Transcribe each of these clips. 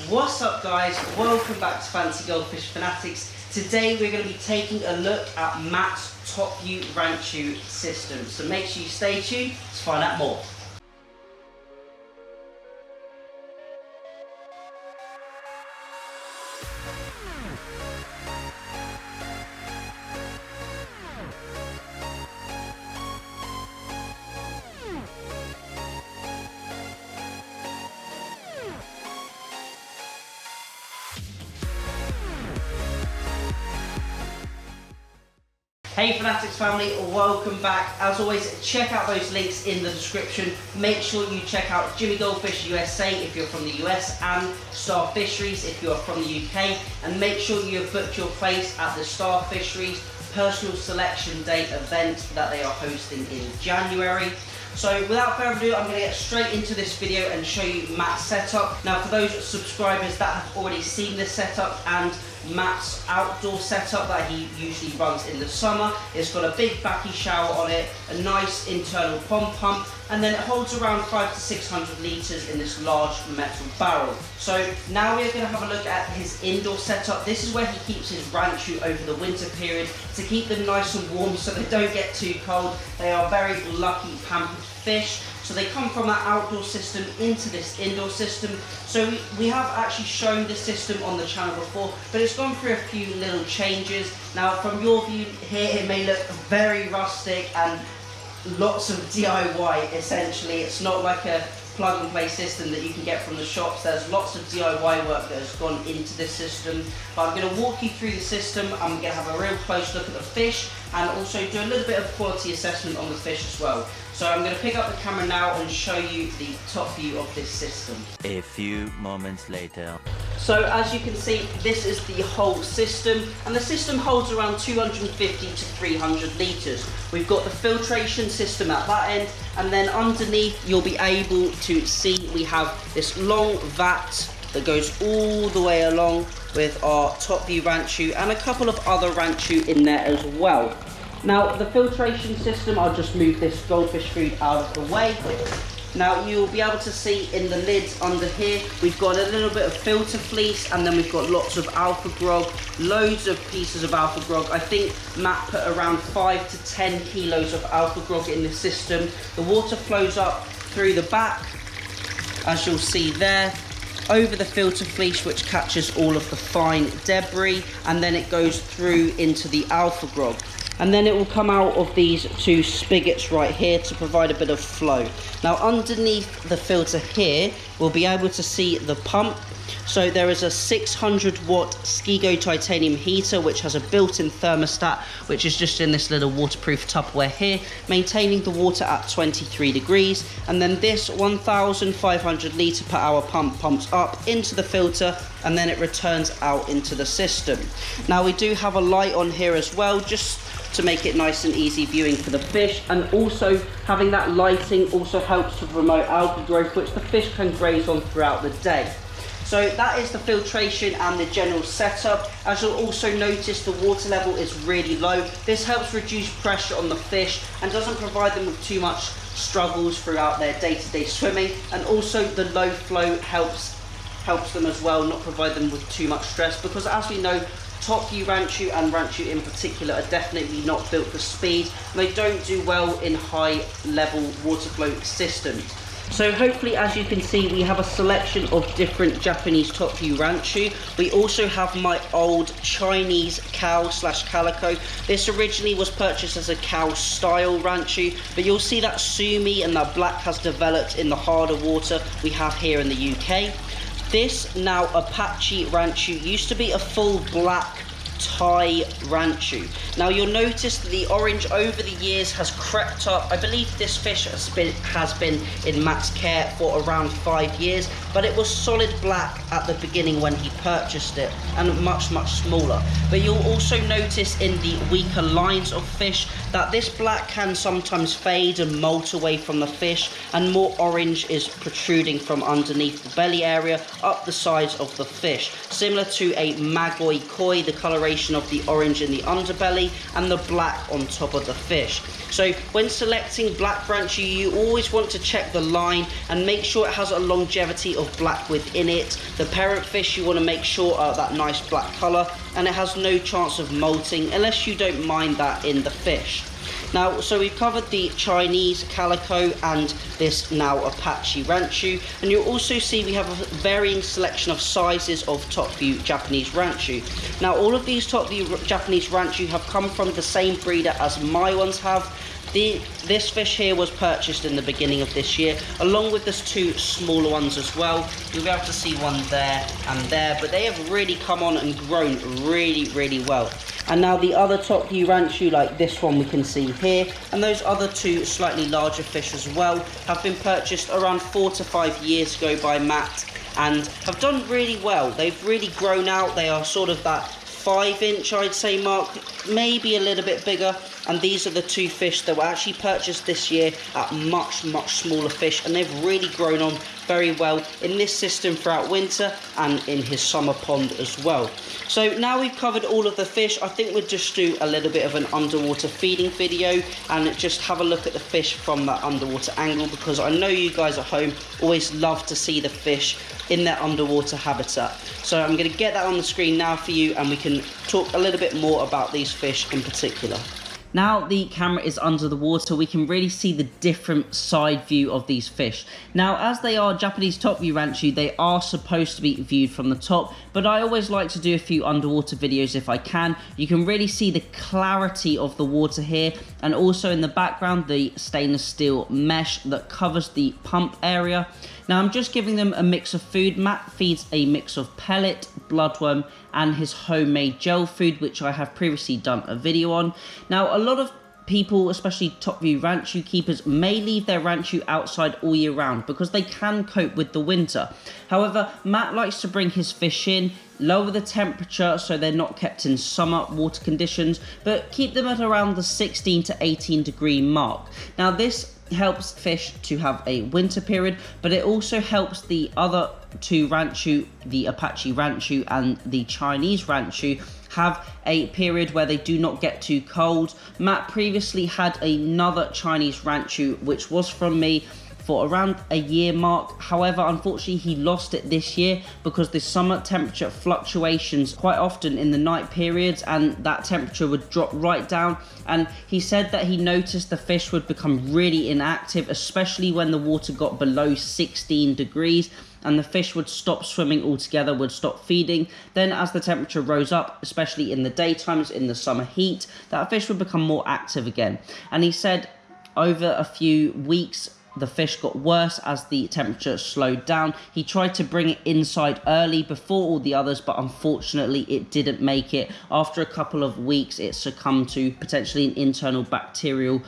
What's up guys, welcome back to Fancy Goldfish Fanatics. Today we're going to be taking a look at Matt's Top View Ranchu system. So make sure you stay tuned to find out more. Hey Fanatics family, welcome back. As always, check out those links in the description. Make sure you check out Jimmy Goldfish USA if you're from the US and Star Fisheries if you're from the UK. And make sure you have booked your place at the Star Fisheries Personal Selection Day event that they are hosting in January. So without further ado, I'm going to get straight into this video and show you Matt's setup. Now for those subscribers that have already seen this setup and Matt's outdoor setup that he usually runs in the summer, it's got a big backy shower on it, a nice internal pump, and then it holds around 500 to 600 litres in this large metal barrel. So now we're going to have a look at his indoor setup. This is where he keeps his Ranchu over the winter period to keep them nice and warm so they don't get too cold. They are very lucky, pampered fish. So they come from that outdoor system into this indoor system. So we have actually shown this system on the channel before, but it's gone through a few little changes. Now from your view here, it may look very rustic and lots of DIY essentially. It's not like a plug and play system that you can get from the shops. There's lots of DIY work that has gone into this system. But I'm going to walk you through the system. I'm going to have a real close look at the fish and also do a little bit of quality assessment on the fish as well. So I'm going to pick up the camera now and show you the top view of this system. A few moments later. So as you can see, this is the whole system, and the system holds around 250 to 300 litres. We've got the filtration system at that end, and then underneath you'll be able to see we have this long vat that goes all the way along with our Top View Ranchu and a couple of other Ranchu in there as well. Now the filtration system, I'll just move this goldfish food out of the way. Now you'll be able to see in the lids under here, we've got a little bit of filter fleece, and then we've got lots of alpha grog, loads of pieces of alpha grog. I think Matt put around 5 to 10 kilos of alpha grog in the system. The water flows up through the back, as you'll see there, over the filter fleece, which catches all of the fine debris, and then it goes through into the alpha grog. And then it will come out of these two spigots right here to provide a bit of flow. Now underneath the filter here, we'll be able to see the pump. So there is a 600 watt Skigo titanium heater which has a built-in thermostat, which is just in this little waterproof Tupperware here, maintaining the water at 23 degrees. And then this 1,500 litre per hour pump pumps up into the filter, and then it returns out into the system. Now we do have a light on here as well, just to make it nice and easy viewing for the fish, and also having that lighting also helps to promote algae growth, which the fish can graze on throughout the day. So that is the filtration and the general setup. As you'll also notice, the water level is really low. This helps reduce pressure on the fish and doesn't provide them with too much struggles throughout their day-to-day swimming, and also the low flow helps them as well, not provide them with too much stress, because as we know, Top View Ranchu and Ranchu in particular are definitely not built for speed, and they don't do well in high level water flow systems. So hopefully, as you can see, we have a selection of different Japanese Top View Ranchu. We also have my old Chinese cow / calico. This originally was purchased as a cow style Ranchu, but you'll see that Sumi and that black has developed in the harder water we have here in the UK. This now Apache Ranchu used to be a full black Thai Ranchu. Now you'll notice that the orange over the years has crept up. I believe this fish has been in Matt's care for around 5 years, but it was solid black at the beginning when he purchased it, and much smaller. But you'll also notice in the weaker lines of fish that this black can sometimes fade and molt away from the fish, and more orange is protruding from underneath the belly area up the sides of the fish, similar to a magoi koi. The coloration coloration of the orange in the underbelly and the black on top of the fish. So when selecting black Ranchu, you always want to check the line and make sure it has a longevity of black within it. The parent fish, you want to make sure that nice black colour, and it has no chance of molting unless you don't mind that in the fish. Now, so we've covered the Chinese Calico and this now Apache Ranchu, and you'll also see we have a varying selection of sizes of top view Japanese Ranchu. Now, all of these top view Japanese Ranchu have come from the same breeder as my ones have. This fish here was purchased in the beginning of this year, along with these two smaller ones as well. You'll be able to see one there and there, but they have really come on and grown really well. And now the other top view Ranchu, like this one we can see here, and those other two slightly larger fish as well, have been purchased around 4 to 5 years ago by Matt and have done really well. They've really grown out. They are sort of that 5-inch, I'd say, mark, maybe a little bit bigger. And these are the two fish that were actually purchased this year at much smaller fish, and they've really grown on very well in this system throughout winter and in his summer pond as well. So now we've covered all of the fish, I think we'll just do a little bit of an underwater feeding video and just have a look at the fish from that underwater angle, because I know you guys at home always love to see the fish in their underwater habitat. So I'm going to get that on the screen now for you, and we can talk a little bit more about these fish in particular. Now the camera is under the water, we can really see the different side view of these fish. Now, as they are Japanese top view Ranchu, they are supposed to be viewed from the top, but I always like to do a few underwater videos if I can. You can really see the clarity of the water here, and also in the background the stainless steel mesh that covers the pump area. Now I'm just giving them a mix of food. Matt feeds a mix of pellet, bloodworm and his homemade gel food, which I have previously done a video on. Now, a lot of people, especially top view Ranchu keepers, may leave their Ranchu outside all year round because they can cope with the winter. However, Matt likes to bring his fish in, lower the temperature so they're not kept in summer water conditions, but keep them at around the 16 to 18 degree mark. Now this helps fish to have a winter period, but it also helps the other two Ranchu, the Apache Ranchu and the Chinese Ranchu, have a period where they do not get too cold. Matt previously had another Chinese Ranchu which was from me for around a year mark. However, unfortunately he lost it this year because the summer temperature fluctuations quite often in the night periods, and that temperature would drop right down, and he said that he noticed the fish would become really inactive, especially when the water got below 16 degrees, and the fish would stop swimming altogether, would stop feeding. Then as the temperature rose up, especially in the daytimes in the summer heat, that fish would become more active again. And he said over a few weeks the fish got worse as the temperature slowed down. He tried to bring it inside early before all the others, but unfortunately it didn't make it. After a couple of weeks it succumbed to potentially an internal bacterial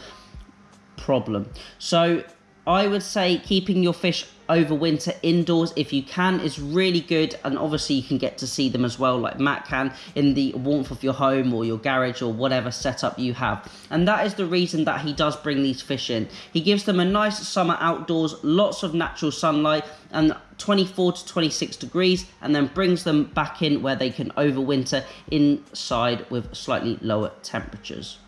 problem. So I would say keeping your fish over winter indoors if you can is really good, and obviously you can get to see them as well like Matt can in the warmth of your home or your garage or whatever setup you have. And that is the reason that he does bring these fish in. He gives them a nice summer outdoors, lots of natural sunlight and 24 to 26 degrees, and then brings them back in where they can overwinter inside with slightly lower temperatures.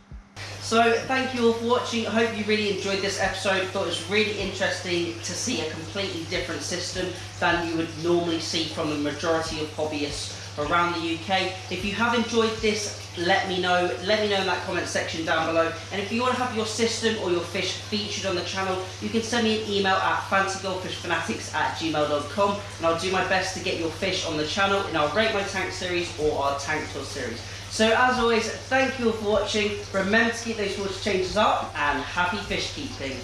So thank you all for watching. I hope you really enjoyed this episode. Thought it was really interesting to see a completely different system than you would normally see from the majority of hobbyists around the UK. If you have enjoyed this, let me know in that comment section down below. And if you want to have your system or your fish featured on the channel, you can send me an email at fancygoldfishfanatics@gmail.com, and I'll do my best to get your fish on the channel in our Rate My Tank series or our Tank Tour series. So as always, thank you all for watching. Remember to keep those water changes up, and happy fish keeping.